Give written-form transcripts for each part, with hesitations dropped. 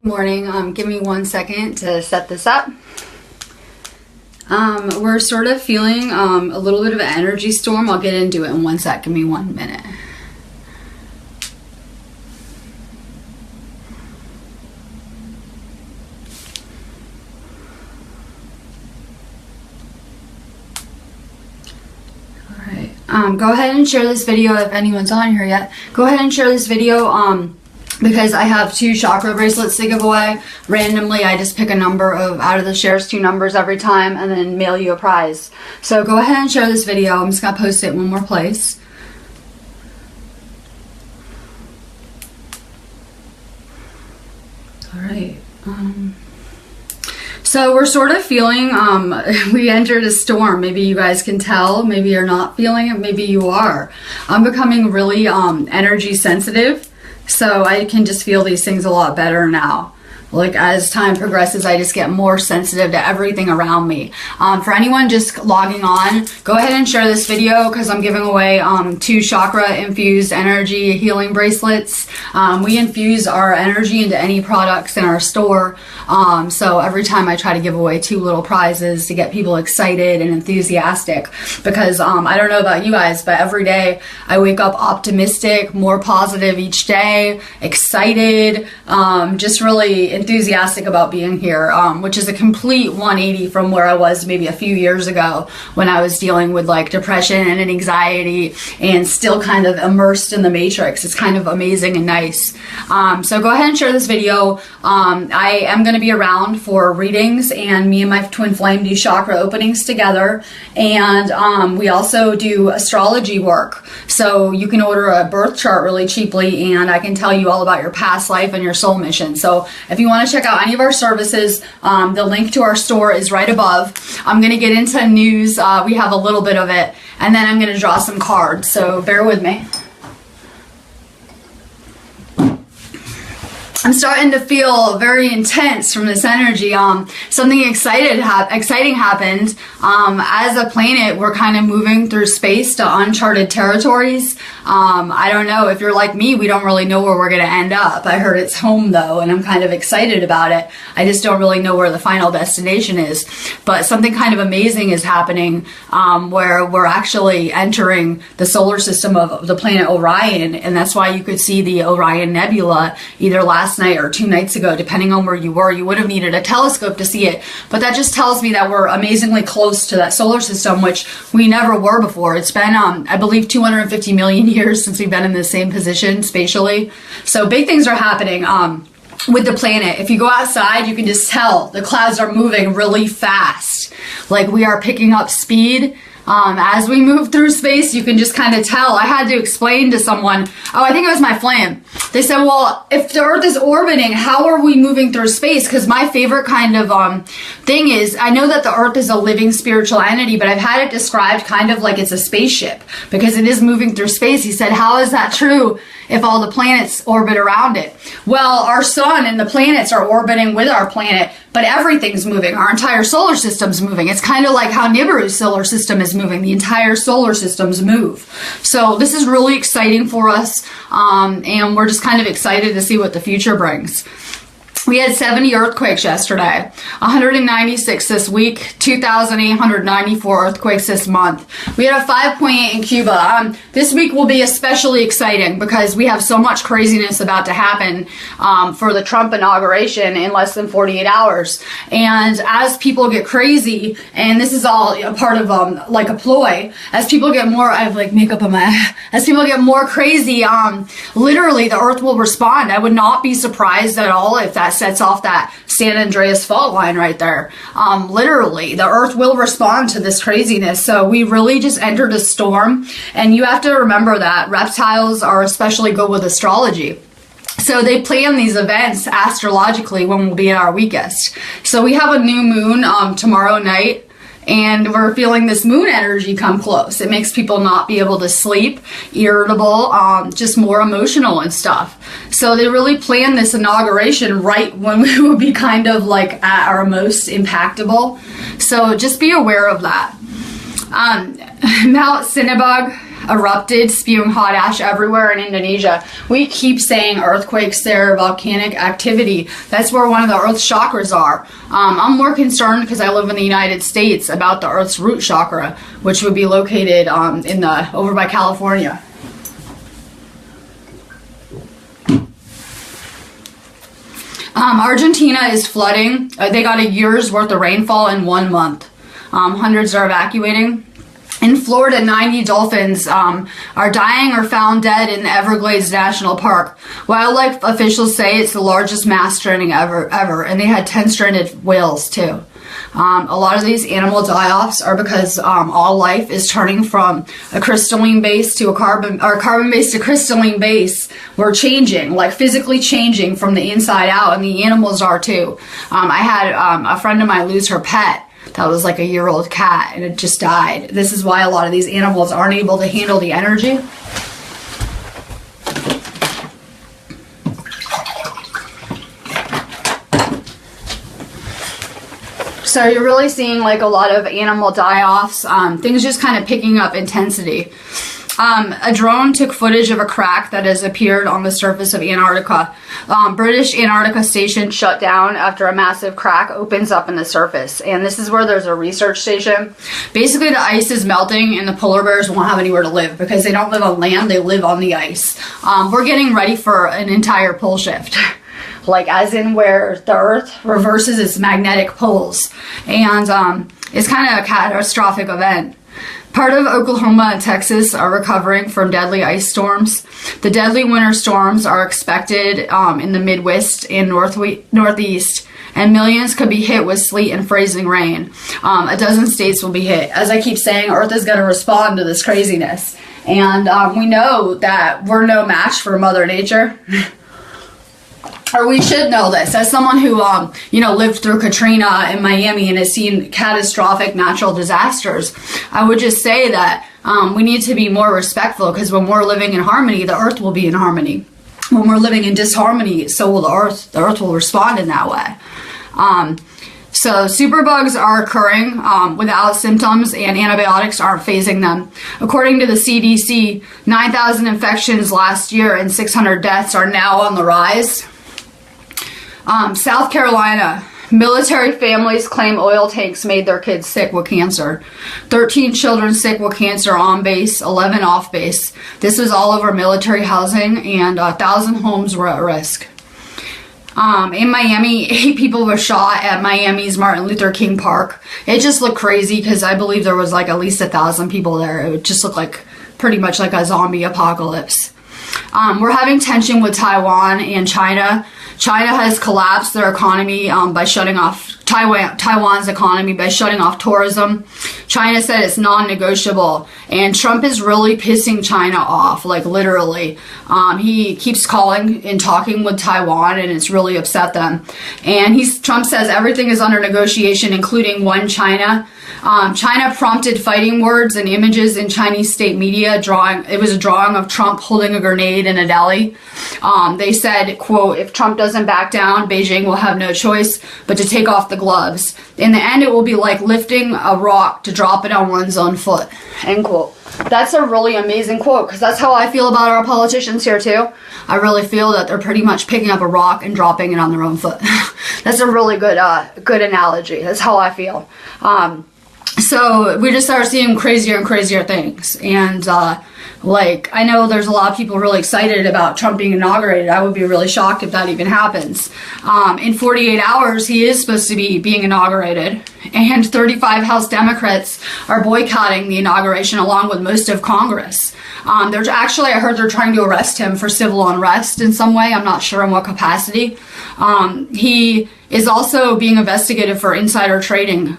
Morning. Give me 1 second to set this up. We're sort of feeling a little bit of an energy storm. I'll get into it in 1 sec. Give me 1 minute. Alright. Go ahead and share this video if anyone's on here yet. Go ahead and share this video because I have 2 chakra bracelets to give away. Randomly, I just pick a number out of the shares, 2 numbers every time, and then mail you a prize. So go ahead and share this video. I'm just going to post it in one more place. Alright. So we're sort of feeling, we entered a storm. Maybe you guys can tell. Maybe you're not feeling it. Maybe you are. I'm becoming really energy sensitive. So I can just feel these things a lot better now. Like as time progresses, I just get more sensitive to everything around me. For anyone just logging on, go ahead and share this video because I'm giving away 2 chakra infused energy healing bracelets. We infuse our energy into any products in our store. So every time I try to give away 2 little prizes to get people excited and enthusiastic, because I don't know about you guys, but every day I wake up optimistic, more positive each day, excited, just really enthusiastic about being here, which is a complete 180 from where I was maybe a few years ago when I was dealing with like depression and anxiety and still kind of immersed in the matrix. It's kind of amazing and nice. So go ahead and share this video. I am going to be around for readings, and me and my twin flame do chakra openings together, and we also do astrology work. So you can order a birth chart really cheaply, and I can tell you all about your past life and your soul mission. So if you want to check out any of our services, the link to our store is right above. I'm going to get into news. We have a little bit of it, and then I'm going to draw some cards. So bear with me. I'm starting to feel very intense from this energy. Something exciting happened. As a planet, we're kind of moving through space to uncharted territories. I don't know if you're like me, we don't really know where we're going to end up. I heard it's home though, and I'm kind of excited about it. I just don't really know where the final destination is. But something kind of amazing is happening, where we're actually entering the solar system of the planet Orion, and that's why you could see the Orion Nebula either last night or 2 nights ago, depending on where you were. You would have needed a telescope to see it, but that just tells me that we're amazingly close to that solar system, which we never were before. It's been, I believe, 250 million years since we've been in the same position spatially. So big things are happening with the planet. If you go outside, you can just tell the clouds are moving really fast. Like we are picking up speed. As we move through space, you can just kind of tell. I had to explain to someone, I think it was my flame. They said, well, if the Earth is orbiting, how are we moving through space? Because my favorite kind of thing is, I know that the Earth is a living spiritual entity, but I've had it described kind of like it's a spaceship because it is moving through space. He said, how is that true if all the planets orbit around it? Well, our sun and the planets are orbiting with our planet, but everything's moving. Our entire solar system's moving. It's kind of like how Nibiru's solar system is moving. The entire solar system's move. So this is really exciting for us, and we're just kind of excited to see what the future brings. We had 70 earthquakes yesterday, 196 this week, 2,894 earthquakes this month. We had a 5.8 in Cuba. This week will be especially exciting because we have so much craziness about to happen for the Trump inauguration in less than 48 hours. And as people get crazy, and this is all a part of like a ploy, as people get more, I have like makeup on my, as people get more crazy, literally the earth will respond. I would not be surprised at all if that sets off that San Andreas fault line right there. Literally, the earth will respond to this craziness. So we really just entered a storm, and you have to remember that reptiles are especially good with astrology. So they plan these events astrologically when we'll be at our weakest. So we have a new moon tomorrow night, and we're feeling this moon energy come close. It makes people not be able to sleep, irritable, just more emotional and stuff. So they really planned this inauguration right when we would be kind of like at our most impactable. So just be aware of that. Mount Cinnabog erupted, spewing hot ash everywhere in Indonesia. We keep saying earthquakes there, volcanic activity. That's where one of the Earth's chakras are. I'm more concerned because I live in the United States about the Earth's root chakra, which would be located over by California. Argentina is flooding. They got a year's worth of rainfall in 1 month. Hundreds are evacuating. In Florida, 90 dolphins are dying or found dead in the Everglades National Park. Wildlife officials say it's the largest mass stranding ever, and they had 10 stranded whales too. A lot of these animal die-offs are because all life is turning from a crystalline base to a carbon base to crystalline base. We're changing, like physically changing from the inside out, and the animals are too. I had a friend of mine lose her pet. That was like a year-old cat, and it just died. This is why a lot of these animals aren't able to handle the energy. So you're really seeing like a lot of animal die-offs, things just kind of picking up intensity. A drone took footage of a crack that has appeared on the surface of Antarctica. British Antarctica station shut down after a massive crack opens up in the surface. And this is where there's a research station. Basically, the ice is melting and the polar bears won't have anywhere to live because they don't live on land, they live on the ice. We're getting ready for an entire pole shift. Like as in where the Earth reverses its magnetic poles. And it's kind of a catastrophic event. Part of Oklahoma and Texas are recovering from deadly ice storms. The deadly winter storms are expected in the Midwest and Northeast, and millions could be hit with sleet and freezing rain. A dozen states will be hit. As I keep saying, Earth is going to respond to this craziness. And we know that we're no match for Mother Nature. Or we should know this. As someone who, lived through Katrina in Miami and has seen catastrophic natural disasters, I would just say that we need to be more respectful, because when we're living in harmony, the Earth will be in harmony. When we're living in disharmony, so will the Earth. The Earth will respond in that way. So superbugs are occurring without symptoms, and antibiotics aren't phasing them. According to the CDC, 9,000 infections last year and 600 deaths are now on the rise. South Carolina, military families claim oil tanks made their kids sick with cancer. 13 children sick with cancer on base, 11 off base. This was all over military housing, and 1,000 homes were at risk. In Miami, 8 people were shot at Miami's Martin Luther King Park. It just looked crazy because I believe there was like at least 1,000 people there. It would just look like pretty much like a zombie apocalypse. We're having tension with Taiwan and China. China has collapsed their economy by shutting off Taiwan's economy by shutting off tourism. China said it's non-negotiable, and Trump is really pissing China off, like literally. He keeps calling and talking with Taiwan, and it's really upset them. And Trump says everything is under negotiation, including one China. China prompted fighting words and images in Chinese state media. It was a drawing of Trump holding a grenade in a deli. They said, quote, "If Trump doesn't back down, Beijing will have no choice but to take off the gloves. In the end, it will be like lifting a rock to drop it on one's own foot," end quote. That's a really amazing quote, because that's how I feel about our politicians here too. I really feel that they're pretty much picking up a rock and dropping it on their own foot. That's a really good analogy. That's how I feel. So we just start seeing crazier and crazier things. And I know there's a lot of people really excited about Trump being inaugurated. I would be really shocked if that even happens. In 48 hours, he is supposed to be being inaugurated. And 35 House Democrats are boycotting the inauguration along with most of Congress. I heard they're trying to arrest him for civil unrest in some way. I'm not sure in what capacity. He is also being investigated for insider trading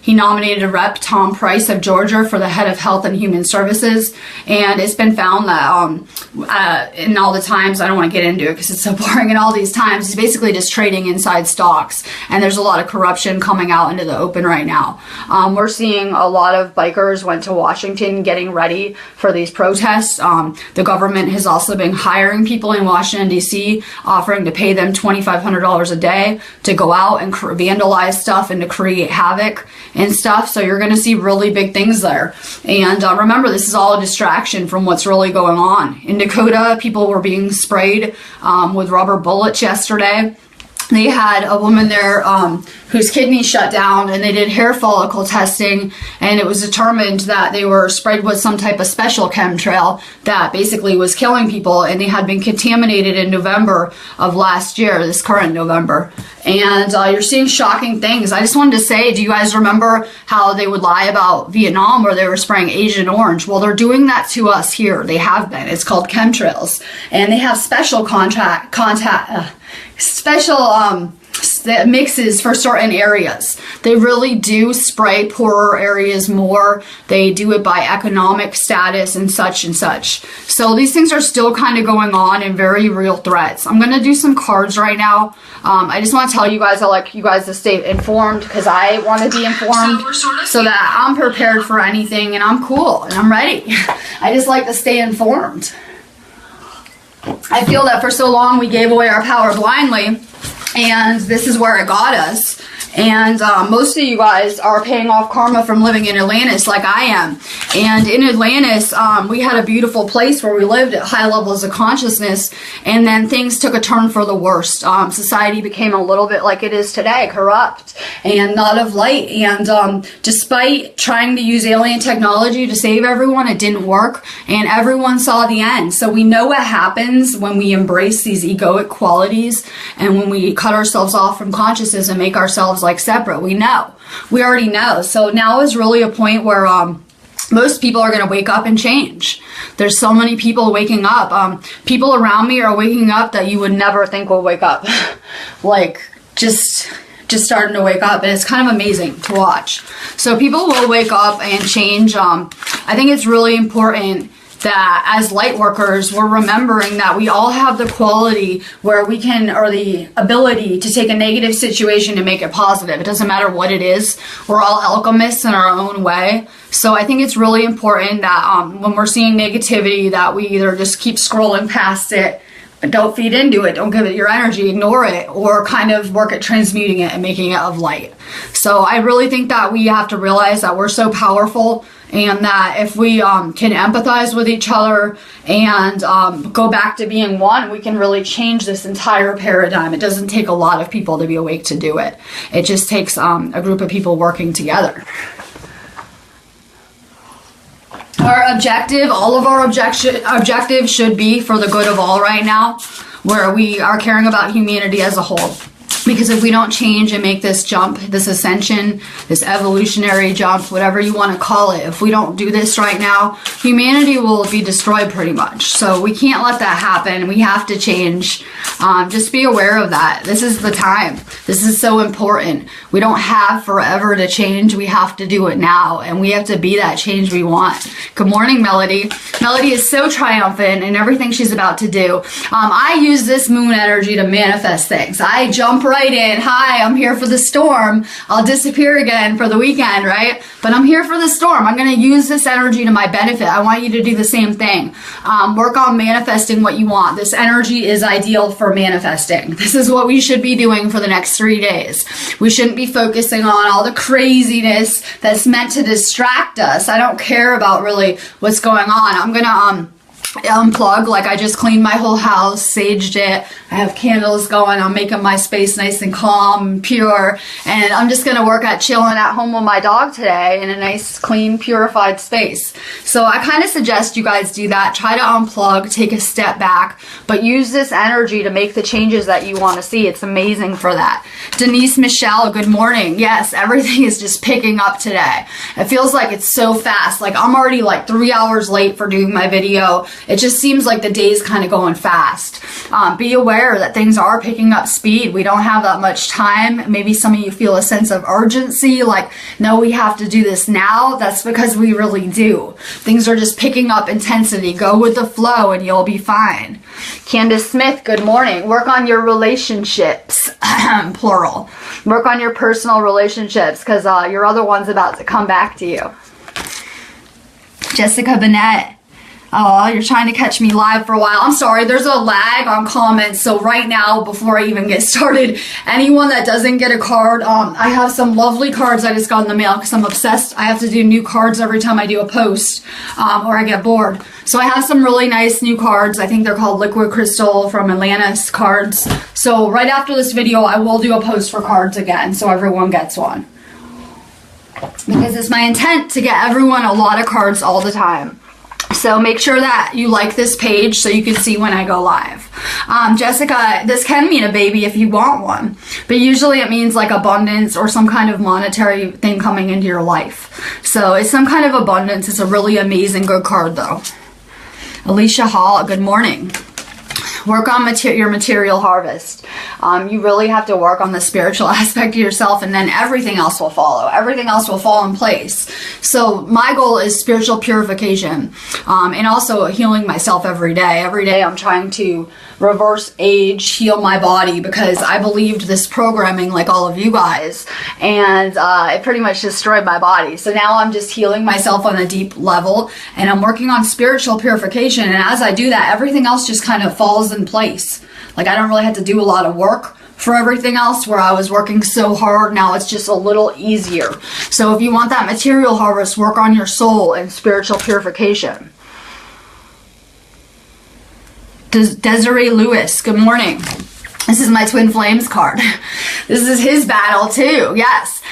he nominated Rep. Tom Price of Georgia for the head of Health and Human Services. And it's been found that in all the times, I don't want to get into it because it's so boring, in all these times, he's basically just trading inside stocks. And there's a lot of corruption coming out into the open right now. We're seeing a lot of bikers went to Washington getting ready for these protests. The government has also been hiring people in Washington, D.C., offering to pay them $2,500 a day day to go out and vandalize stuff and to create havoc and stuff. So you're going to see really big things there. And remember, this is all a distraction from what's really going on. In Dakota, people were being sprayed with rubber bullets yesterday. They had a woman there whose kidneys shut down, and they did hair follicle testing, and it was determined that they were sprayed with some type of special chemtrail that basically was killing people, and they had been contaminated in November of last year, this current November. And you're seeing shocking things. I just wanted to say, do you guys remember how they would lie about Vietnam where they were spraying Agent Orange? Well, they're doing that to us here. They have been. It's called chemtrails, and they have special special mixes for certain areas. They really do spray poorer areas more. They do it by economic status and such and such. So these things are still kind of going on and very real threats. I'm going to do some cards right now. I just want to tell you guys, I like you guys to stay informed because I want to be informed so that I'm prepared for anything and I'm cool and I'm ready. I just like to stay informed. I feel that for so long we gave away our power blindly, and this is where it got us. And most of you guys are paying off karma from living in Atlantis like I am. And in Atlantis, we had a beautiful place where we lived at high levels of consciousness, and then things took a turn for the worst. Society became a little bit like it is today, corrupt and not of light. And despite trying to use alien technology to save everyone, it didn't work, and everyone saw the end. So we know what happens when we embrace these egoic qualities and when we cut ourselves off from consciousness and make ourselves like separate. We know. We already know. So now is really a point where most people are going to wake up and change. There's so many people waking up. People around me are waking up that you would never think will wake up. Like just starting to wake up, and it's kind of amazing to watch. So people will wake up and change. I think it's really important that as light workers, we're remembering that we all have the quality where we can, or the ability to take a negative situation and make it positive. It doesn't matter what it is. We're all alchemists in our own way. So I think it's really important that when we're seeing negativity, that we either just keep scrolling past it, don't feed into it, don't give it your energy, ignore it, or kind of work at transmuting it and making it of light. So I really think that we have to realize that we're so powerful, and that if we can empathize with each other and go back to being one, we can really change this entire paradigm. It doesn't take a lot of people to be awake to do it. It just takes a group of people working together. Our objective, all of our objectives should be for the good of all right now, where we are caring about humanity as a whole. Because if we don't change and make this jump, this ascension, this evolutionary jump, whatever you want to call it, if we don't do this right now, humanity will be destroyed pretty much. So we can't let that happen. We have to change. Just be aware of that. This is the time. This is so important. We don't have forever to change. We have to do it now. And we have to be that change we want. Good morning, Melody. Melody is so triumphant in everything she's about to do. I use this moon energy to manifest things. I jump right in. Hi, I'm here for the storm. I'll disappear again for the weekend, right? But I'm here for the storm. I'm going to use this energy to my benefit. I want you to do the same thing. Work on manifesting what you want. This energy is ideal for manifesting. This is what we should be doing for the next 3 days. We shouldn't be focusing on all the craziness that's meant to distract us. I don't care about really what's going on. I'm going to unplug. Like, I just cleaned my whole house, saged it. I have candles going. I'm making my space nice and calm and pure. And I'm just going to work at chilling at home with my dog today in a nice, clean, purified space. So I kind of suggest you guys do that. Try to unplug, take a step back, but use this energy to make the changes that you want to see. It's amazing for that. Denise Michelle, good morning. Yes, everything is just picking up today. It feels like it's so fast. Like, I'm already like 3 hours late for doing my video. It just seems like the day's kind of going fast. Be aware that things are picking up speed. We don't have that much time. Maybe some of you feel a sense of urgency, like, no, we have to do this now. That's because we really do. Things are just picking up intensity. Go with the flow and you'll be fine. Candace Smith, good morning. Work on your relationships, plural. Work on your personal relationships, because your other one's about to come back to you. Jessica Bennett. Oh, you're trying to catch me live for a while. I'm sorry, there's a lag on comments. So right now, before I even get started, anyone that doesn't get a card, I have some lovely cards I just got in the mail because I'm obsessed. I have to do new cards every time I do a post or I get bored. So I have some really nice new cards. I think they're called Liquid Crystal from Atlantis cards. So right after this video, I will do a post for cards again so everyone gets one. Because it's my intent to get everyone a lot of cards all the time. So make sure that you like this page so you can see when I go live. Jessica, this can mean a baby if you want one, but usually it means like abundance or some kind of monetary thing coming into your life. So it's some kind of abundance. It's a really amazing, good card though. Alicia Hall, good morning. Work on your material harvest. You really have to work on the spiritual aspect of yourself, and then everything else will follow. Everything else will fall in place. So my goal is spiritual purification, and also healing myself every day. Every day I'm trying to reverse age, heal my body, because I believed this programming like all of you guys, and it pretty much destroyed my body. So now I'm just healing myself on a deep level, and I'm working on spiritual purification, and as I do that, everything else just kind of falls in place. Like I don't really have to do a lot of work for everything else where I was working so hard. Now it's just a little easier. So if you want that material harvest, work on your soul and spiritual purification. Desiree Lewis, good morning. This is my Twin Flames card. This is his battle too, yes.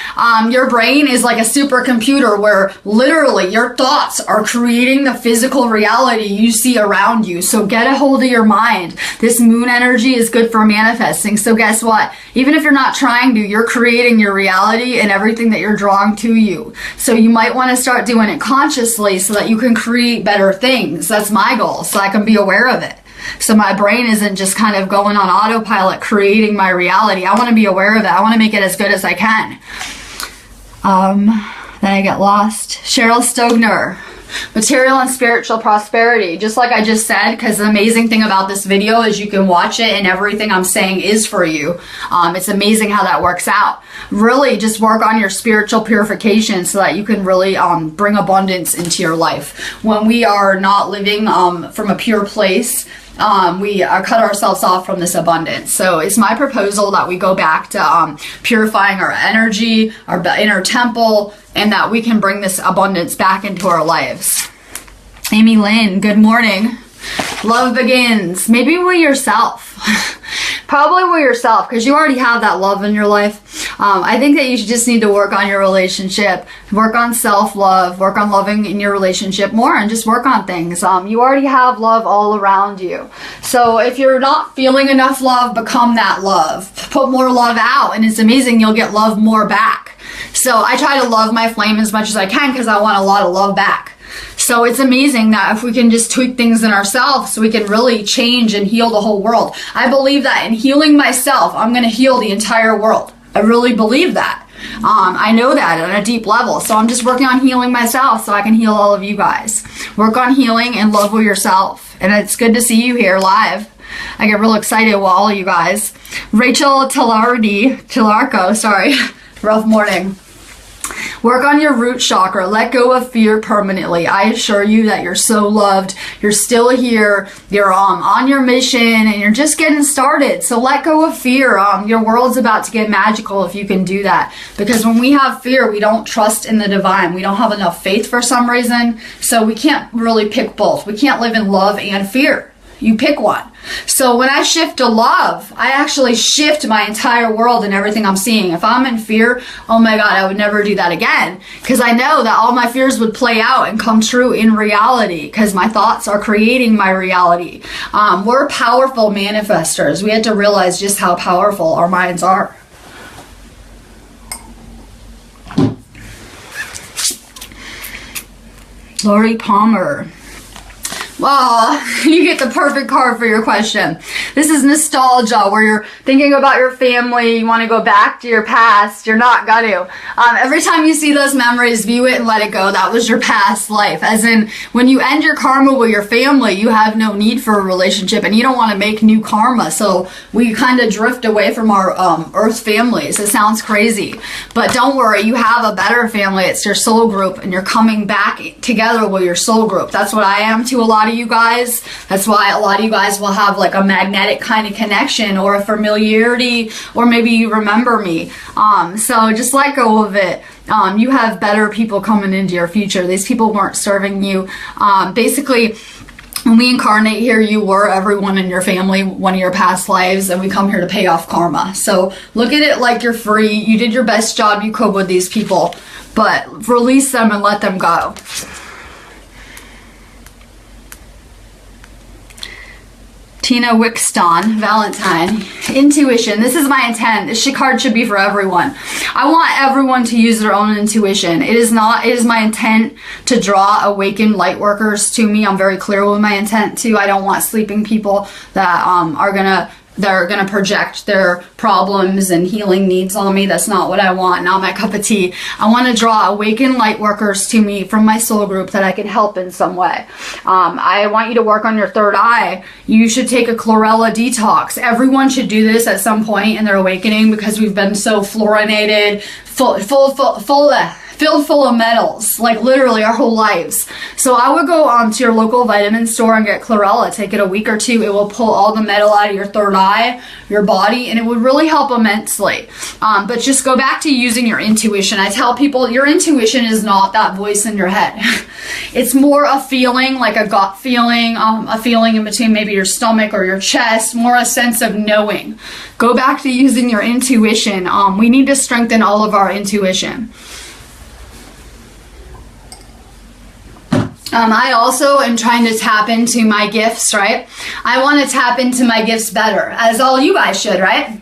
Your brain is like a supercomputer where literally your thoughts are creating the physical reality you see around you. So get a hold of your mind. This moon energy is good for manifesting. So guess what? Even if you're not trying to, you're creating your reality and everything that you're drawing to you. So you might want to start doing it consciously so that you can create better things. That's my goal, so I can be aware of it. So my brain isn't just kind of going on autopilot creating my reality. I want to be aware of it. I want to make it as good as I can. Then I get lost. Cheryl Stogner. Material and spiritual prosperity. Just like I just said, because the amazing thing about this video is you can watch it and everything I'm saying is for you. It's amazing how that works out. Really just work on your spiritual purification so that you can really bring abundance into your life. When we are not living from a pure place, we cut ourselves off from this abundance. So it's my proposal that we go back to purifying our energy, our inner temple, and that we can bring this abundance back into our lives. Amy Lynn, good morning. Love begins. Maybe with yourself. Probably with yourself, because you already have that love in your life. I think that you just need to work on your relationship, work on self-love, work on loving in your relationship more, and just work on things. You already have love all around you. So if you're not feeling enough love, become that love. Put more love out, and it's amazing. You'll get love more back. So I try to love my flame as much as I can because I want a lot of love back. So it's amazing that if we can just tweak things in ourselves, we can really change and heal the whole world. I believe that in healing myself, I'm going to heal the entire world. I really believe that. I know that on a deep level. So I'm just working on healing myself so I can heal all of you guys. Work on healing and love with yourself. And it's good to see you here live. I get real excited with all of you guys. Rachel Tilarco, sorry. Rough morning. Work on your root chakra. Let go of fear permanently. I assure you that you're so loved. You're still here. You're on your mission and you're just getting started. So let go of fear. Your world's about to get magical if you can do that. Because when we have fear, we don't trust in the divine. We don't have enough faith for some reason. So we can't really pick both. We can't live in love and fear. You pick one. So when I shift to love, I actually shift my entire world and everything I'm seeing. If I'm in fear, oh my God, I would never do that again. Because I know that all my fears would play out and come true in reality. Because my thoughts are creating my reality. We're powerful manifestors. We have to realize just how powerful our minds are. Lori Palmer. Well, you get the perfect card for your question. This is nostalgia, where you're thinking about your family, you want to go back to your past, you're not gonna. Every time you see those memories, view it and let it go. That was your past life. As in, when you end your karma with your family, you have no need for a relationship and you don't want to make new karma. So we kind of drift away from our earth families. It sounds crazy, but don't worry, you have a better family. It's your soul group and you're coming back together with your soul group. That's what I am to a lot lot of you guys. That's why a lot of you guys will have like a magnetic kind of connection or a familiarity, or maybe you remember me. So just let go of it. You have better people coming into your future. These people weren't serving you. Basically, when we incarnate here, you were everyone in your family, one of your past lives, and we come here to pay off karma. So look at it like you're free. You did your best job you could with these people, but release them and let them go. Tina Wickston, Valentine. Intuition. This is my intent. This card should be for everyone. I want everyone to use their own intuition. It is my intent to draw awakened light workers to me. I'm very clear with my intent too. I don't want sleeping people that they're gonna project their problems and healing needs on me. That's not what I want, not my cup of tea. I want to draw awakened light workers to me from my soul group that I can help in some way. I want you to work on your third eye. You should take a chlorella detox. Everyone should do this at some point in their awakening, because we've been so fluorinated, filled full of metals, like literally our whole lives. So I would go to your local vitamin store and get chlorella. Take it a week or two. It will pull all the metal out of your third eye, your body, and it would really help immensely. But just go back to using your intuition. I tell people your intuition is not that voice in your head. It's more a feeling, like a gut feeling, a feeling in between maybe your stomach or your chest, more a sense of knowing. Go back to using your intuition. We need to strengthen all of our intuition. I also am trying to tap into my gifts, right? I want to tap into my gifts better, as all you guys should, right?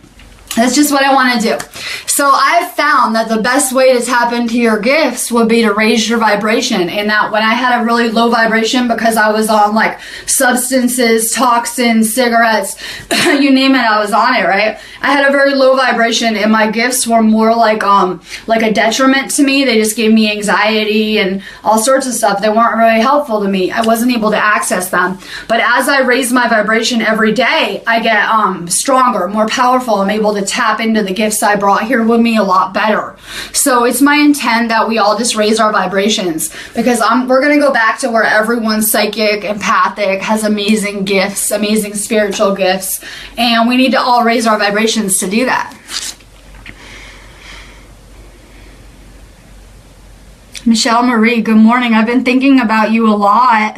That's just what I want to do. So I've found that the best way to tap into your gifts would be to raise your vibration. And that when I had a really low vibration because I was on like substances, toxins, cigarettes, you name it, I was on it, right? I had a very low vibration, and my gifts were more like a detriment to me. They just gave me anxiety and all sorts of stuff. They weren't really helpful to me. I wasn't able to access them. But as I raise my vibration every day, I get stronger, more powerful. I'm able to tap into the gifts I brought here with me a lot better. So it's my intent that we all just raise our vibrations, because we're going to go back to where everyone's psychic, empathic, has amazing gifts, amazing spiritual gifts, and we need to all raise our vibrations to do that. Michelle Marie, good morning. I've been thinking about you a lot.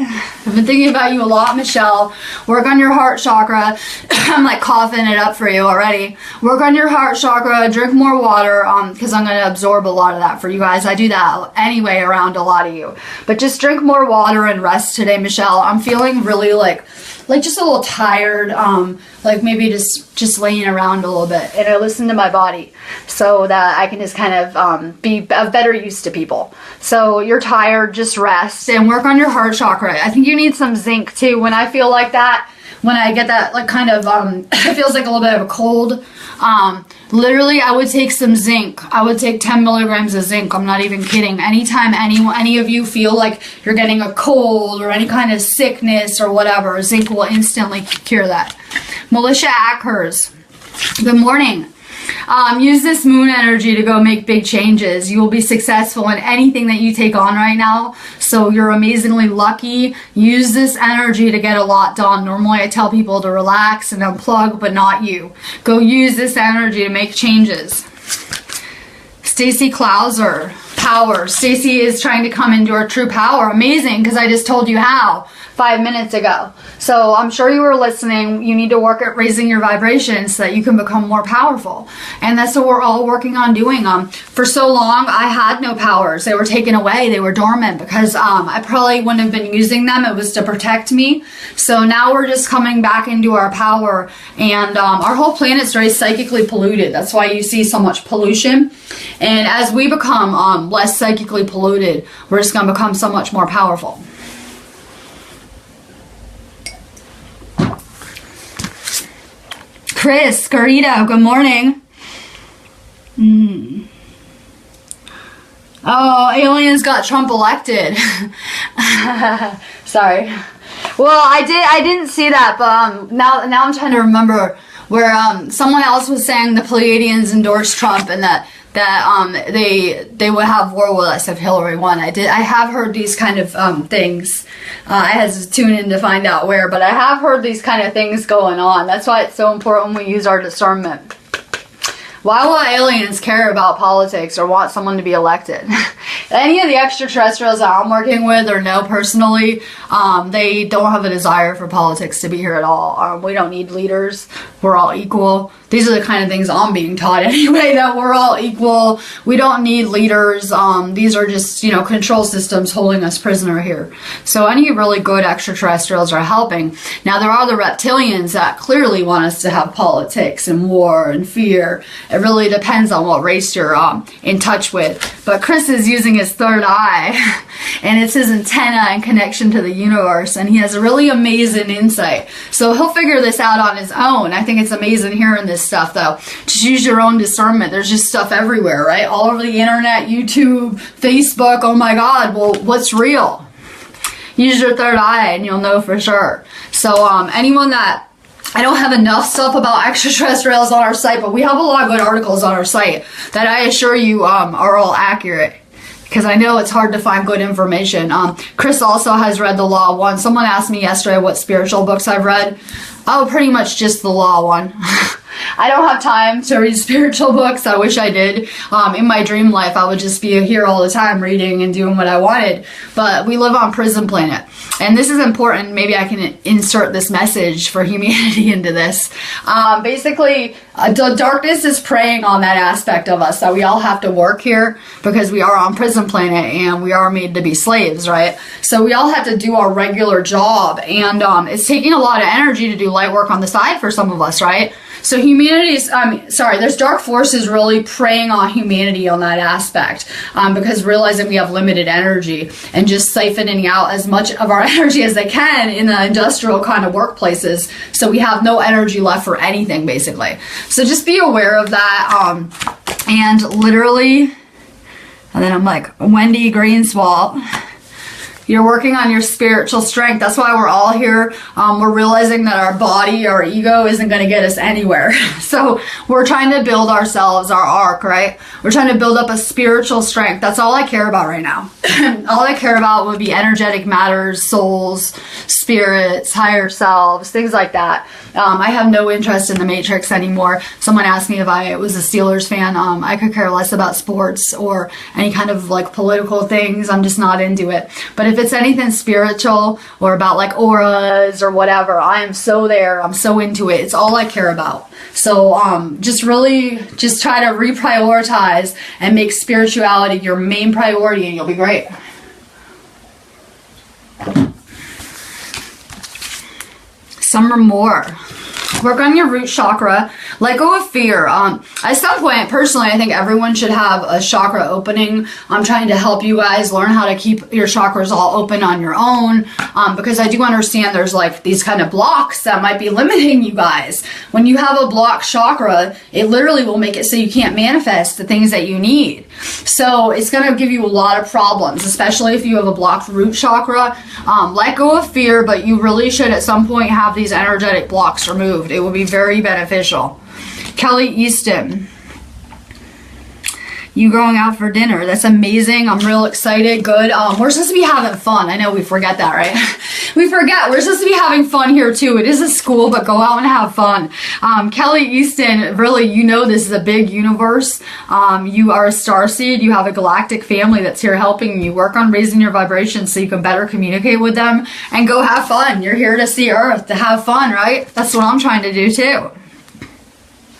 Michelle. Work on your heart chakra. I'm like coughing it up for you already. Work on your heart chakra. Drink more water, because I'm going to absorb a lot of that for you guys. I do that anyway around a lot of you. But just drink more water and rest today, Michelle. I'm feeling really like just a little tired, like maybe just laying around a little bit, and I listen to my body so that I can just kind of be of better use to people. So you're tired, just rest and work on your heart chakra. I think you need some zinc too. When I feel like that, when I get that like kind of it feels like a little bit of a cold, literally I would take some zinc. I would take 10 milligrams of zinc. I'm not even kidding. Anytime any of you feel like you're getting a cold or any kind of sickness or whatever, zinc will instantly cure that. Militia Ackhurst, good morning. Use this moon energy to go make big changes. You will be successful in anything that you take on right now. So you're amazingly lucky. Use this energy to get a lot done. Normally I tell people to relax and unplug, but not you. Go use this energy to make changes. Stacy Klauser, power. Stacy is trying to come into her true power. Amazing, because I just told you how 5 minutes ago. So I'm sure you were listening. You need to work at raising your vibrations so that you can become more powerful. And that's what we're all working on doing. For so long, I had no powers. They were taken away. They were dormant because I probably wouldn't have been using them. It was to protect me. So now we're just coming back into our power. And our whole planet's very psychically polluted. That's why you see so much pollution. And as we become less psychically polluted, we're just going to become so much more powerful. Chris Garrido, good morning. Oh, aliens got Trump elected. Sorry. Well, I didn't see that, but now I'm trying to remember where someone else was saying the Pleiadians endorsed Trump and that they would have war with us if Hillary won. I have heard these kind of things. I had to tune in to find out where, but I have heard these kind of things going on. That's why it's so important we use our discernment. Why will aliens care about politics or want someone to be elected? Any of the extraterrestrials that I'm working with or know personally, they don't have a desire for politics to be here at all. We don't need leaders. We're all equal. These are the kind of things I'm being taught anyway, that we're all equal. We don't need leaders. These are just, you know, control systems holding us prisoner here. So any really good extraterrestrials are helping. Now, there are the reptilians that clearly want us to have politics and war and fear. It really depends on what race you're in touch with. But Chris is using his third eye, and it's his antenna and connection to the universe, and he has a really amazing insight. So he'll figure this out on his own. I think it's amazing hearing this stuff, though. Just use your own discernment. There's just stuff everywhere, right? All over the internet, YouTube, Facebook. Oh my God, well, what's real? Use your third eye and you'll know for sure. So anyone that, I don't have enough stuff about extraterrestrials on our site, but we have a lot of good articles on our site that I assure you are all accurate, because I know it's hard to find good information. Chris also has read The Law One. Someone asked me yesterday what spiritual books I've read. Oh, pretty much just The Law One. I don't have time to read spiritual books. I wish I did. In my dream life, I would just be here all the time reading and doing what I wanted. But we live on Prison Planet. And this is important. Maybe I can insert this message for humanity into this. Basically, the darkness is preying on that aspect of us that we all have to work here because we are on Prison Planet and we are made to be slaves, right? So we all have to do our regular job. And it's taking a lot of energy to do light work on the side for some of us, right? So humanity's, there's dark forces really preying on humanity on that aspect because realizing we have limited energy and just siphoning out as much of our energy as they can in the industrial kind of workplaces. So we have no energy left for anything, basically. So just be aware of that. And literally, and then I'm like, Wendy Greenswalt, you're working on your spiritual strength. That's why we're all here. We're realizing that our body, our ego isn't going to get us anywhere. So we're trying to build ourselves, our arc, right? We're trying to build up a spiritual strength. That's all I care about right now. All I care about would be energetic matters, souls, spirits, higher selves, things like that. I have no interest in the Matrix anymore. Someone asked me if I was a Steelers fan. I could care less about sports or any kind of like political things. I'm just not into it. But if it's anything spiritual or about like auras or whatever, I am so there. I'm so into it. It's all I care about. So just try to reprioritize and make spirituality your main priority and you'll be great. Summer more. Work on your root chakra. Let go of fear. At some point, personally, I think everyone should have a chakra opening. I'm trying to help you guys learn how to keep your chakras all open on your own because I do understand there's like these kind of blocks that might be limiting you guys. When you have a blocked chakra, it literally will make it so you can't manifest the things that you need. So it's going to give you a lot of problems, especially if you have a blocked root chakra. Let go of fear, but you really should at some point have these energetic blocks removed. It will be very beneficial. Kelly Easton, you going out for dinner. That's amazing. I'm real excited. Good. We're supposed to be having fun. I know we forget that, right? We forget. We're supposed to be having fun here too. It is a school, but go out and have fun. Kelly Easton, really, you know this is a big universe. You are a starseed. You have a galactic family that's here helping you. Work on raising your vibration so you can better communicate with them and go have fun. You're here to see Earth, to have fun, right? That's what I'm trying to do too.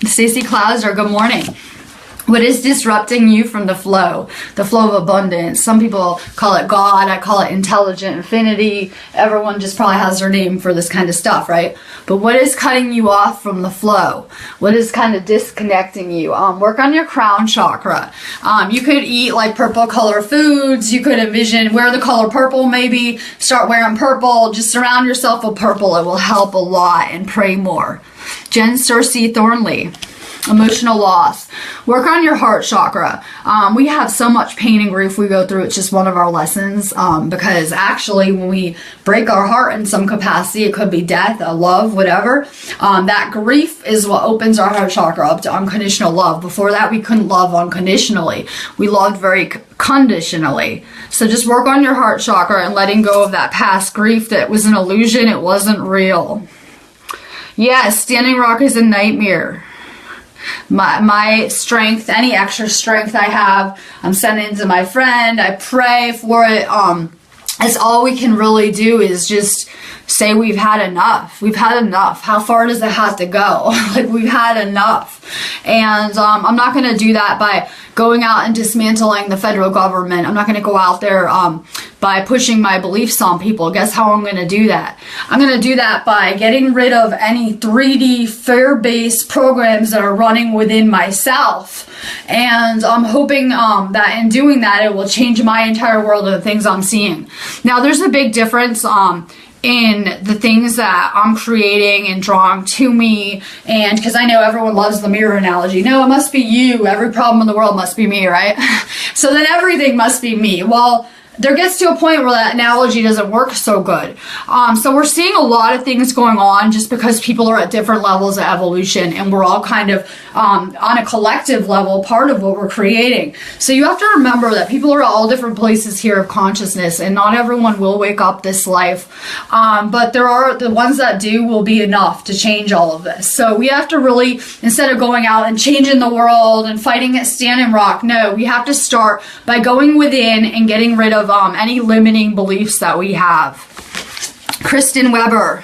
Stacey Clouser, good morning. What is disrupting you from the flow of abundance? Some people call it God. I call it intelligent infinity. Everyone just probably has their name for this kind of stuff, right? But what is cutting you off from the flow? What is kind of disconnecting you? Work on your crown chakra. You could eat like purple color foods. You could envision wear the color purple maybe. Start wearing purple. Just surround yourself with purple. It will help a lot and pray more. Jen Cersei Thornley. Emotional loss. Work on your heart chakra. We have so much pain and grief we go through. It's just one of our lessons, because actually when we break our heart in some capacity, it could be death, a love, whatever, that grief is what opens our heart chakra up to unconditional love. Before that, we couldn't love unconditionally. We loved very conditionally. So just work on your heart chakra and letting go of that past grief that was an illusion. It wasn't real. Yes, Standing Rock is a nightmare. My strength, any extra strength I have, I'm sending to my friend. I pray for it. That's all we can really do is just say we've had enough. We've had enough. How far does it have to go? Like, we've had enough. And I'm not going to do that by going out and dismantling the federal government. I'm not going to go out there by pushing my beliefs on people. Guess how I'm going to do that? I'm going to do that by getting rid of any 3D fear-based programs that are running within myself. And I'm hoping that in doing that, it will change my entire world and the things I'm seeing. Now, there's a big difference in the things that I'm creating and drawing to me, and because I know everyone loves the mirror analogy. No, it must be you. Every problem in the world must be me, right? So then everything must be me. Well, there gets to a point where that analogy doesn't work so good. So we're seeing a lot of things going on just because people are at different levels of evolution, and we're all kind of on a collective level part of what we're creating. So you have to remember that people are at all different places here of consciousness, and not everyone will wake up this life. But there are the ones that do will be enough to change all of this. So we have to really, instead of going out and changing the world and fighting at Standing Rock, no, we have to start by going within and getting rid of any limiting beliefs that we have. Kristen Weber.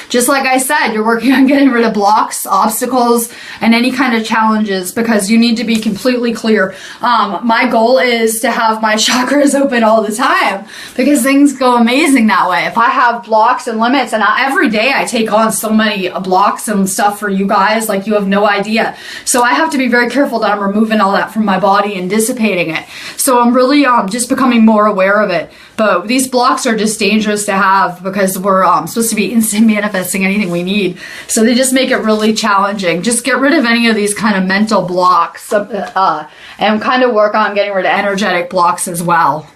Just like I said, you're working on getting rid of blocks, obstacles, and any kind of challenges, because you need to be completely clear. My goal is to have my chakras open all the time, because things go amazing that way. If I have blocks and limits, and every day I take on so many blocks and stuff for you guys, like you have no idea. So I have to be very careful that I'm removing all that from my body and dissipating it. So I'm really just becoming more aware of it. But these blocks are just dangerous to have, because we're supposed to be instant manifesting anything we need. So they just make it really challenging. Just get rid of any of these kind of mental blocks and kind of work on getting rid of energetic blocks as well.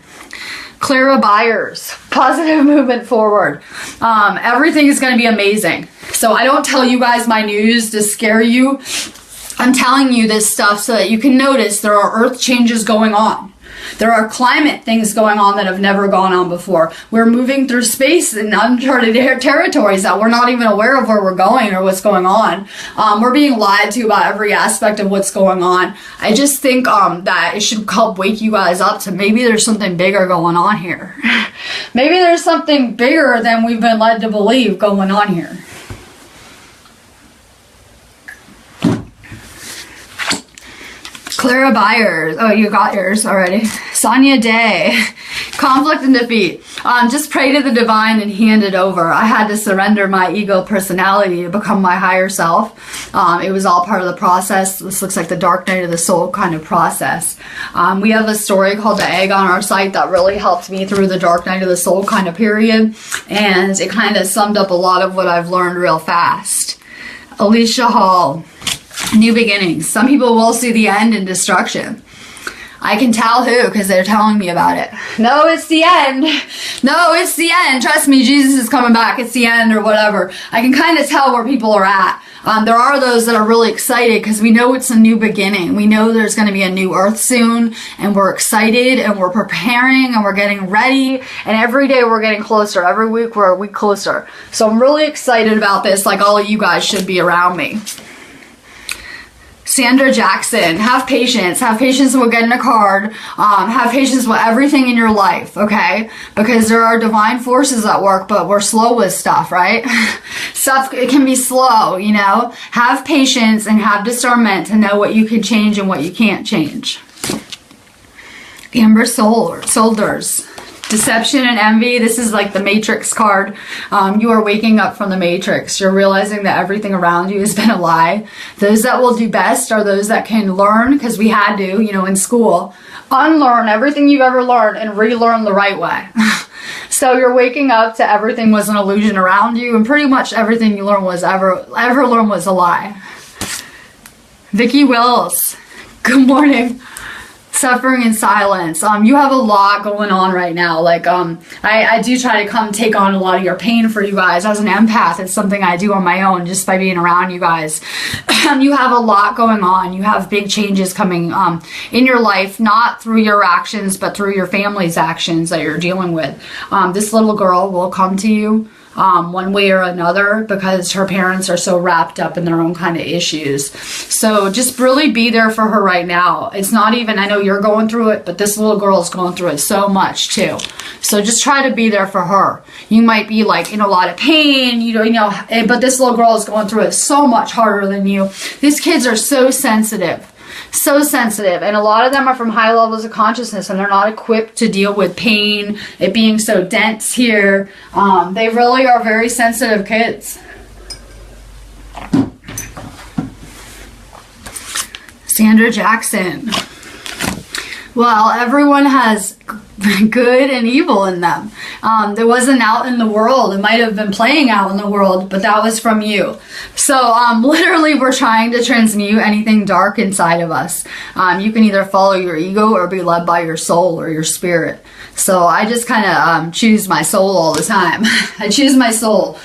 Clara Byers, positive movement forward. Everything is going to be amazing. So I don't tell you guys my news to scare you. I'm telling you this stuff so that you can notice there are earth changes going on. There are climate things going on that have never gone on before. We're moving through space in uncharted territories that we're not even aware of where we're going or what's going on. We're being lied to about every aspect of what's going on. I just think that it should help wake you guys up to maybe there's something bigger going on here. Maybe there's something bigger than we've been led to believe going on here. Clara Byers. Oh, you got yours already. Sonia Day. Conflict and defeat. Just pray to the divine and hand it over. I had to surrender my ego personality to become my higher self. It was all part of the process. This looks like the dark night of the soul kind of process. We have a story called The Egg on our site that really helped me through the dark night of the soul kind of period. And it kind of summed up a lot of what I've learned real fast. Alicia Hall. New beginnings. Some people will see the end in destruction. I can tell who, because they're telling me about it. No, it's the end. No, it's the end. Trust me, Jesus is coming back. It's the end or whatever. I can kind of tell where people are at. There are those that are really excited because we know it's a new beginning. We know there's going to be a new earth soon, and we're excited and we're preparing and we're getting ready, and every day we're getting closer. Every week we're a week closer. So I'm really excited about this, like all of you guys should be around me. Sandra Jackson, have patience. Have patience with getting a card. Have patience with everything in your life, okay? Because there are divine forces at work, but we're slow with stuff, right? Stuff, it can be slow, you know? Have patience and have discernment to know what you can change and what you can't change. Amber Solders. Deception and envy. This is like the Matrix card. You are waking up from the Matrix. You're realizing that everything around you has been a lie. Those that will do best are those that can learn, because we had to, you know, in school, unlearn everything you've ever learned and relearn the right way. So you're waking up to everything was an illusion around you, and pretty much everything you learned was ever learned was a lie. Vicky Wills, good morning. Suffering in silence. You have a lot going on right now. Like, I do try to come take on a lot of your pain for you guys. As an empath, it's something I do on my own just by being around you guys. You have a lot going on. You have big changes coming in your life, not through your actions, but through your family's actions that you're dealing with. This little girl will come to you one way or another because her parents are so wrapped up in their own kind of issues. So just really be there for her right now. It's not even, I know you're going through it, but this little girl is going through it so much too. So just try to be there for her. You might be like in a lot of pain, you know, but this little girl is going through it so much harder than you. These kids are so sensitive. So sensitive, and a lot of them are from high levels of consciousness, and they're not equipped to deal with pain, it being so dense here. They really are very sensitive kids. Sandra Jackson. Well, everyone has good and evil in them. There wasn't out in the world. It might have been playing out in the world, but that was from you. So literally we're trying to transmute anything dark inside of us. You can either follow your ego or be led by your soul or your spirit. So I just kind of choose my soul all the time. I choose my soul.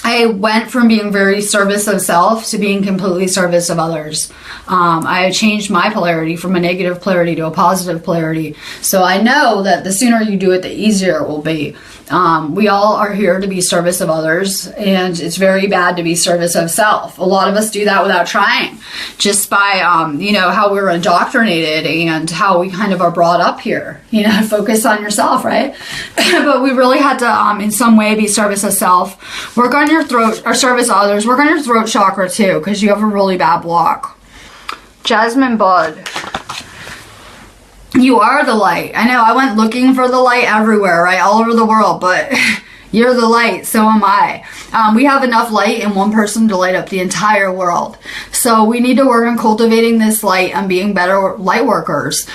I went from being very service of self to being completely service of others. I changed my polarity from a negative polarity to a positive polarity. So I know that the sooner you do it, the easier it will be. We all are here to be service of others, and it's very bad to be service of self. A lot of us do that without trying, just by, you know, how we're indoctrinated and how we kind of are brought up here, you know, focus on yourself, right? But we really had to, in some way, be service of self. Work on your throat, or service others. Work on your throat chakra too, because you have a really bad block. Jasmine Bud. You are the light. I know I went looking for the light everywhere, right? All over the world, but you're the light, so am I. We have enough light in one person to light up the entire world. So we need to work on cultivating this light and being better light workers.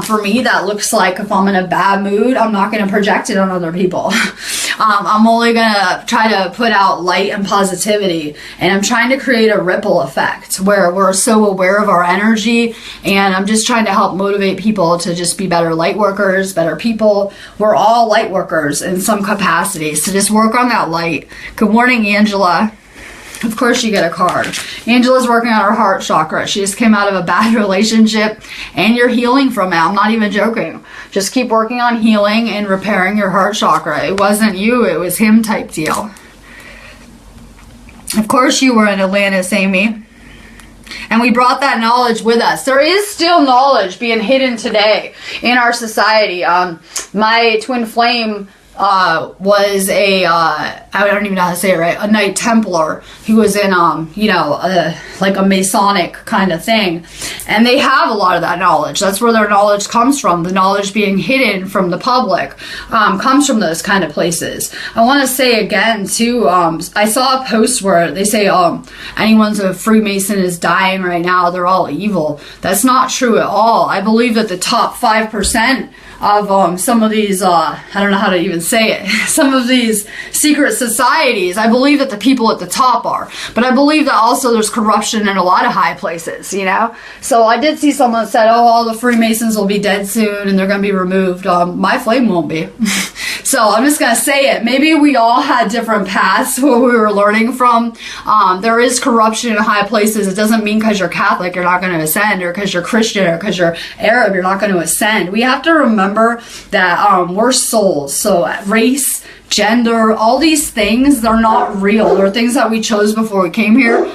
For me, that looks like if I'm in a bad mood, I'm not going to project it on other people. I'm only going to try to put out light and positivity. And I'm trying to create a ripple effect where we're so aware of our energy. And I'm just trying to help motivate people to just be better light workers, better people. We're all light workers in some capacity. So just work on that light. Good morning, Angela. Of course you get a card. Angela's working on her heart chakra. She just came out of a bad relationship and you're healing from it. I'm not even joking. Just keep working on healing and repairing your heart chakra. It wasn't you, it was him type deal. Of course you were in Atlantis, Amy. And we brought that knowledge with us. There is still knowledge being hidden today in our society. My twin flame was a, I don't even know how to say it right, a Knight Templar. He was in, you know, like a Masonic kind of thing. And they have a lot of that knowledge. That's where their knowledge comes from. The knowledge being hidden from the public comes from those kind of places. I want to say again, too, I saw a post where they say anyone's a Freemason is dying right now. They're all evil. That's not true at all. I believe that the top 5% of some of these, I don't know how to even say it, some of these secret societies, I believe that the people at the top are. But I believe that also there's corruption in a lot of high places, you know? So I did see someone said, oh, all the Freemasons will be dead soon and they're going to be removed. My flame won't be. So I'm just going to say it. Maybe we all had different paths where we were learning from. There is corruption in high places. It doesn't mean because you're Catholic you're not going to ascend, or because you're Christian or because you're Arab you're not going to ascend. We have to remember that we're souls. So race, gender, all these things, they're not real. They're things that we chose before we came here.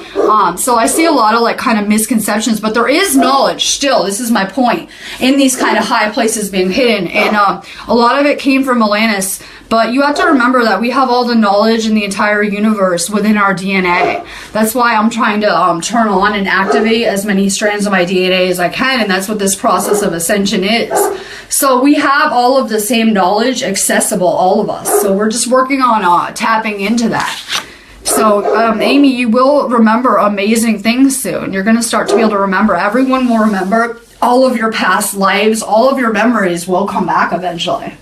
So I see a lot of like kind of misconceptions, but there is knowledge still, this is my point, in these kind of high places being hidden. And a lot of it came from Atlantis. But you have to remember that we have all the knowledge in the entire universe within our DNA. That's why I'm trying to turn on and activate as many strands of my DNA as I can, and that's what this process of ascension is. So we have all of the same knowledge accessible, all of us. So we're just working on tapping into that. So, Amy, you will remember amazing things soon. You're going to start to be able to remember. Everyone will remember all of your past lives. All of your memories will come back eventually.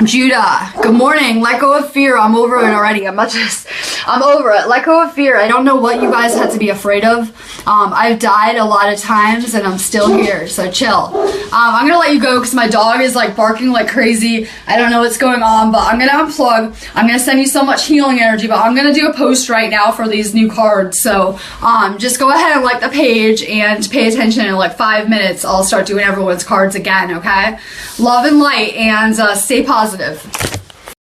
Judah, good morning. Let go of fear. I'm over it already. I'm over it. Let go of fear. I don't know what you guys had to be afraid of. I've died a lot of times and I'm still here, so chill. I'm gonna let you go because my dog is like barking like crazy. I don't know what's going on, but I'm gonna unplug. I'm gonna send you so much healing energy, but I'm gonna do a post right now for these new cards. So just go ahead and like the page and pay attention. In like 5 minutes, I'll start doing everyone's cards again, okay? Love and light, and stay positive.